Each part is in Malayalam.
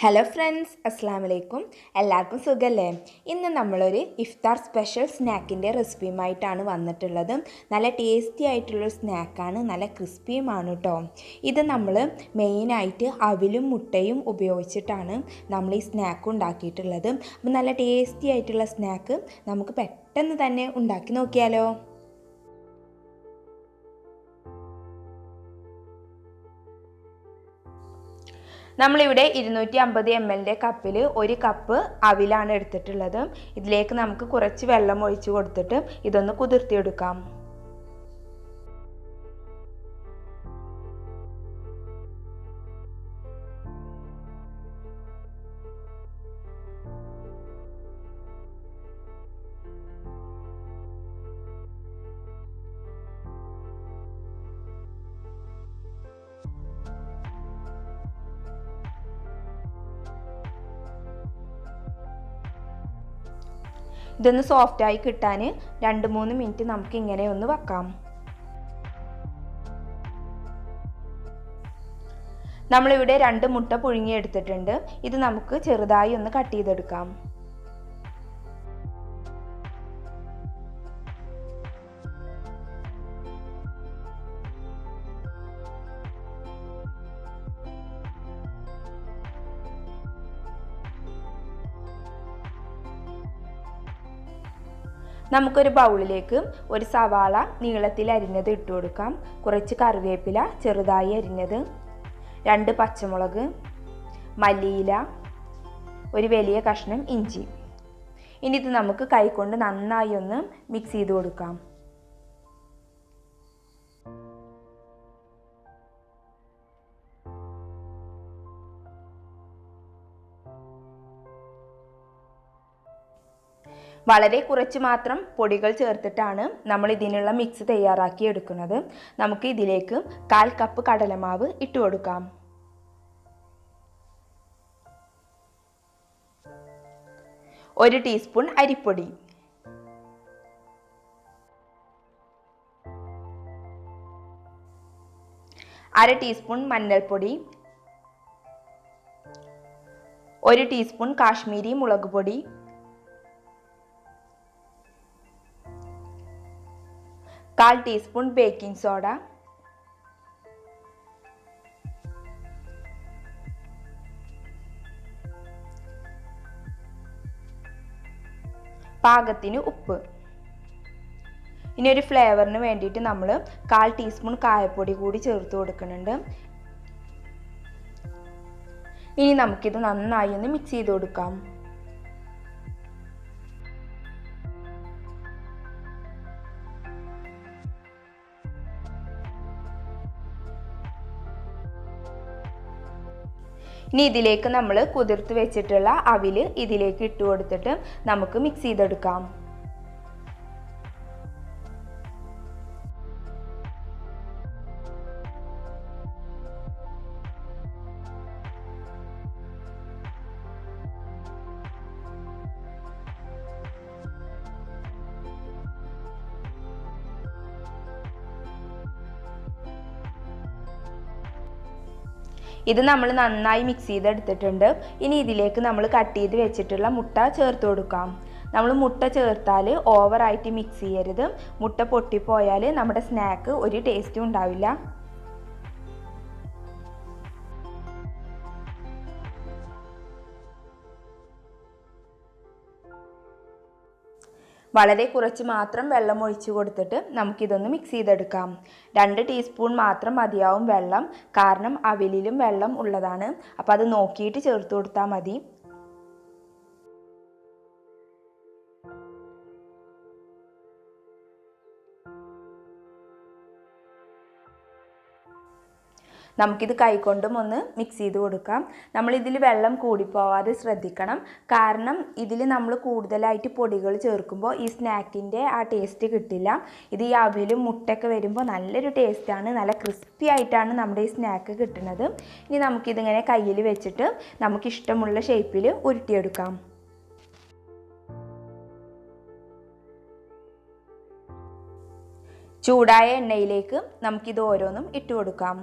ഹലോ ഫ്രണ്ട്സ്, അസ്സലാമു അലൈക്കും. എല്ലാവർക്കും സുഖമല്ലേ? ഇന്ന് നമ്മളൊരു ഇഫ്താർ സ്പെഷ്യൽ സ്നാക്കിൻ്റെ റെസിപ്പിയുമായിട്ടാണ് വന്നിട്ടുള്ളത്. നല്ല ടേസ്റ്റി ആയിട്ടുള്ളൊരു സ്നാക്കാണ്, നല്ല ക്രിസ്പിയുമാണ് കേട്ടോ. ഇത് നമ്മൾ മെയിനായിട്ട് അവിലും മുട്ടയും ഉപയോഗിച്ചിട്ടാണ് നമ്മൾ ഈ സ്നാക്ക് ഉണ്ടാക്കിയിട്ടുള്ളത്. അപ്പോൾ നല്ല ടേസ്റ്റി ആയിട്ടുള്ള സ്നാക്ക് നമുക്ക് പെട്ടെന്ന് തന്നെ ഉണ്ടാക്കി നോക്കിയാലോ? നമ്മളിവിടെ 250 ml കപ്പിൽ 1 കപ്പ് അവിലാണ് എടുത്തിട്ടുള്ളത്. ഇതിലേക്ക് നമുക്ക് കുറച്ച് വെള്ളം ഒഴിച്ച് കൊടുത്തിട്ട് ഇതൊന്ന് കുതിർത്തിയെടുക്കാം. ഇതൊന്ന് സോഫ്റ്റായി കിട്ടാൻ 2-3 മിനിറ്റ് നമുക്ക് ഇങ്ങനെ ഒന്ന് വെക്കാം. നമ്മളിവിടെ 2 മുട്ട പുഴുങ്ങിയെടുത്തിട്ടുണ്ട്. ഇത് നമുക്ക് ചെറുതായി ഒന്ന് കട്ട് ചെയ്തെടുക്കാം. നമുക്കൊരു ബൗളിലേക്ക് ഒരു സവാള നീളത്തിൽ അരിഞ്ഞത് ഇട്ട് കൊടുക്കാം. കുറച്ച് കറിവേപ്പില ചെറുതായി അരിഞ്ഞത്, 2 പച്ചമുളക്, മല്ലിയില, ഒരു വലിയ കഷ്ണം ഇഞ്ചി. ഇനി ഇത് നമുക്ക് കൈകൊണ്ട് നന്നായി ഒന്ന് മിക്സ് ചെയ്ത് കൊടുക്കാം. വളരെ കുറച്ച് മാത്രം പൊടികൾ ചേർത്തിട്ടാണ് നമ്മൾ ഇതിനുള്ള മിക്സ് തയ്യാറാക്കി എടുക്കുന്നത്. നമുക്ക് ഇതിലേക്ക് 1/4 കപ്പ് കടലമാവ് ഇട്ട് കൊടുക്കാം. ഒരു ടീസ്പൂൺ അരിപ്പൊടി, അര ടീസ്പൂൺ മഞ്ഞൾപ്പൊടി, 1 ടീസ്പൂൺ കാശ്മീരി മുളക് പൊടി, 1/4 ടീസ്പൂൺ ബേക്കിംഗ് സോഡ, പാകത്തിന് ഉപ്പ്. ഇനി ഒരു ഫ്ലേവറിന് വേണ്ടിയിട്ട് നമ്മൾ 1/4 ടീസ്പൂൺ കായപ്പൊടി കൂടി ചേർത്ത് കൊടുക്കുന്നുണ്ട്. ഇനി നമുക്കിത് നന്നായി ഒന്ന് മിക്സ് ചെയ്ത് കൊടുക്കാം. ഇനി ഇതിലേക്ക് നമ്മൾ കുതിർത്ത് വെച്ചിട്ടുള്ള അവില് ഇതിലേക്ക് ഇട്ട് കൊടുത്തിട്ട് നമുക്ക് മിക്സ് ചെയ്തെടുക്കാം. ഇത് നമ്മൾ നന്നായി മിക്സ് ചെയ്തെടുത്തിട്ടുണ്ട്. ഇനി ഇതിലേക്ക് നമ്മൾ കട്ട് ചെയ്ത് വെച്ചിട്ടുള്ള മുട്ട ചേർത്ത് കൊടുക്കാം. നമ്മൾ മുട്ട ചേർത്താൽ ഓവറായിട്ട് മിക്സ് ചെയ്യരുത്. മുട്ട പൊട്ടിപ്പോയാൽ നമ്മുടെ സ്നാക്ക് ഒരു ടേസ്റ്റും ഉണ്ടാവില്ല. വളരെ കുറച്ച് മാത്രം വെള്ളം ഒഴിച്ച് കൊടുത്തിട്ട് നമുക്കിതൊന്ന് മിക്സ് ചെയ്തെടുക്കാം. 2 ടീസ്പൂൺ മാത്രം മതിയാവും വെള്ളം, കാരണം അവിലിലും വെള്ളം ഉള്ളതാണ്. അപ്പോൾ അത് നോക്കിയിട്ട് ചേർത്ത് കൊടുത്താൽ മതി. നമുക്കിത് കൈകൊണ്ടും ഒന്ന് മിക്സ് ചെയ്ത് കൊടുക്കാം. നമ്മളിതിൽ വെള്ളം കൂടിപ്പോവാതെ ശ്രദ്ധിക്കണം, കാരണം ഇതിൽ നമ്മൾ കൂടുതലായിട്ട് പൊടികൾ ചേർക്കുമ്പോൾ ഈ സ്നാക്കിൻ്റെ ആ ടേസ്റ്റ് കിട്ടില്ല. ഇത് ഈ അവിലും മുട്ടയൊക്കെ വരുമ്പോൾ നല്ലൊരു ടേസ്റ്റാണ്, നല്ല ക്രിസ്പി ആയിട്ടാണ് നമ്മുടെ ഈ സ്നാക്ക് കിട്ടുന്നത്. ഇനി നമുക്കിതിങ്ങനെ കയ്യിൽ വെച്ചിട്ട് നമുക്കിഷ്ടമുള്ള ഷേപ്പിൽ ഉരുട്ടിയെടുക്കാം. ചൂടായ എണ്ണയിലേക്ക് നമുക്കിത് ഓരോന്നും ഇട്ട് കൊടുക്കാം.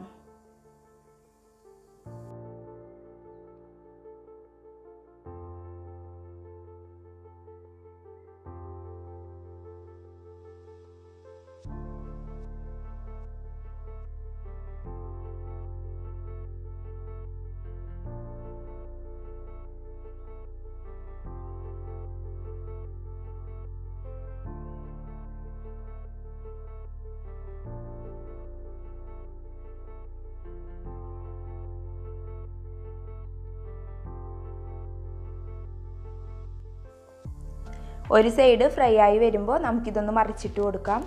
ഒരു സൈഡ് ഫ്രൈ ആയി വരുമ്പോൾ നമുക്കിതൊന്ന് മറിച്ചിട്ട് കൊടുക്കാം.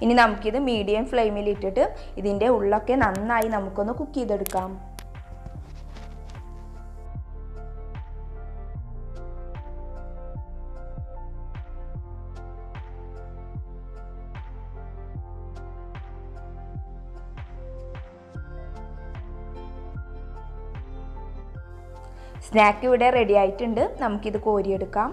ഇനി നമുക്കിത് മീഡിയം ഫ്ലെയിമിൽ ഇട്ടിട്ട് ഇതിൻ്റെ ഉള്ളൊക്കെ നന്നായി നമുക്കൊന്ന് കുക്ക് ചെയ്തെടുക്കാം. സ്നാക്ക് ഇവിടെ റെഡി ആയിട്ടുണ്ട്. നമുക്കിത് കോരിയെടുക്കാം.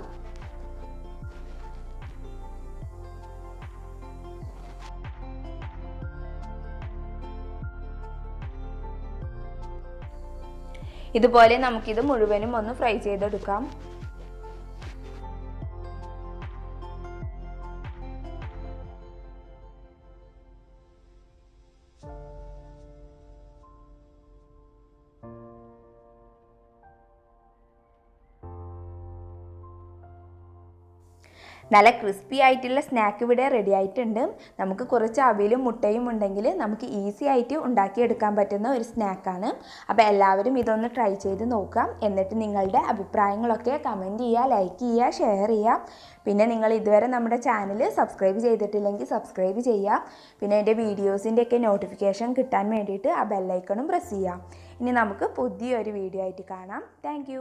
ഇതുപോലെ നമുക്കിത് മുഴുവനും ഒന്ന് ഫ്രൈ ചെയ്തെടുക്കാം. നല്ല ക്രിസ്പി ആയിട്ടുള്ള സ്നാക്ക് ഇവിടെ റെഡി ആയിട്ടുണ്ട്. നമുക്ക് കുറച്ച് അവിലും മുട്ടയും ഉണ്ടെങ്കിൽ നമുക്ക് ഈസി ആയിട്ട് ഉണ്ടാക്കിയെടുക്കാൻ പറ്റുന്ന ഒരു സ്നാക്കാണ്. അപ്പോൾ എല്ലാവരും ഇതൊന്ന് ട്രൈ ചെയ്ത് നോക്കാം. എന്നിട്ട് നിങ്ങളുടെ അഭിപ്രായങ്ങളൊക്കെ കമൻറ്റ് ചെയ്യുക, ലൈക്ക് ചെയ്യുക, ഷെയർ ചെയ്യുക. പിന്നെ നിങ്ങൾ ഇതുവരെ നമ്മുടെ ചാനൽ സബ്സ്ക്രൈബ് ചെയ്തിട്ടില്ലെങ്കിൽ സബ്സ്ക്രൈബ് ചെയ്യുക. പിന്നെ എൻ്റെ വീഡിയോസിൻ്റെയൊക്കെ നോട്ടിഫിക്കേഷൻ കിട്ടാൻ വേണ്ടിയിട്ട് ആ ബെല്ലൈക്കണും പ്രസ് ചെയ്യുക. ഇനി നമുക്ക് പുതിയൊരു വീഡിയോ ആയിട്ട് കാണാം. താങ്ക്